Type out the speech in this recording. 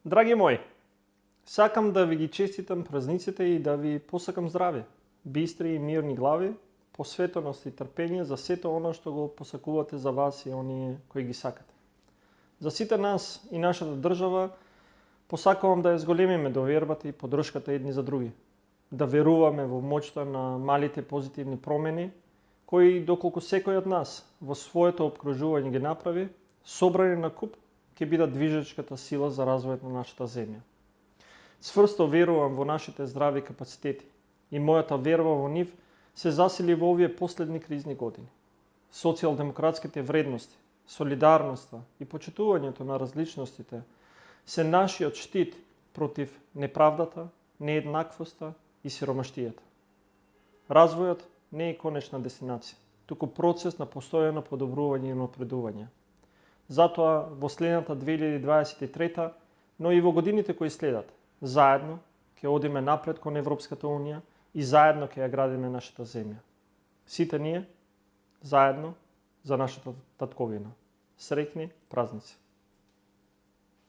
Драги мои, сакам да ви ги честитам празниците и да ви посакам здраве, бистри и мирни глави, посветеност и трпение за сето оно што го посакувате за вас и оние кои ги сакате. За сите нас и нашата држава посакувам да ја зголемиме довербата и поддршката едни за други, да веруваме во моќта на малите позитивни промени кои доколку секој од нас во своето опкружување ги направи, собрани на куп ќе бидат движечката сила за развојот на нашата земја. Цврсто верувам во нашите здрави капацитети и мојата верба во нив се засили во овие последни кризни години. Социјалдемократските вредности, солидарноста и почитувањето на различностите се нашиот штит против неправдата, нееднаквоста и сиромаштијата. Развојот не е конечна дестинација, туку процес на постојано подобрување и напредување. Затоа во следната 2023, но и во годините кои следат, заедно ќе одиме напред кон Европската Унија и заедно ќе ја градиме нашата земја. Сите ние, заедно, за нашата татковина. Среќни празници!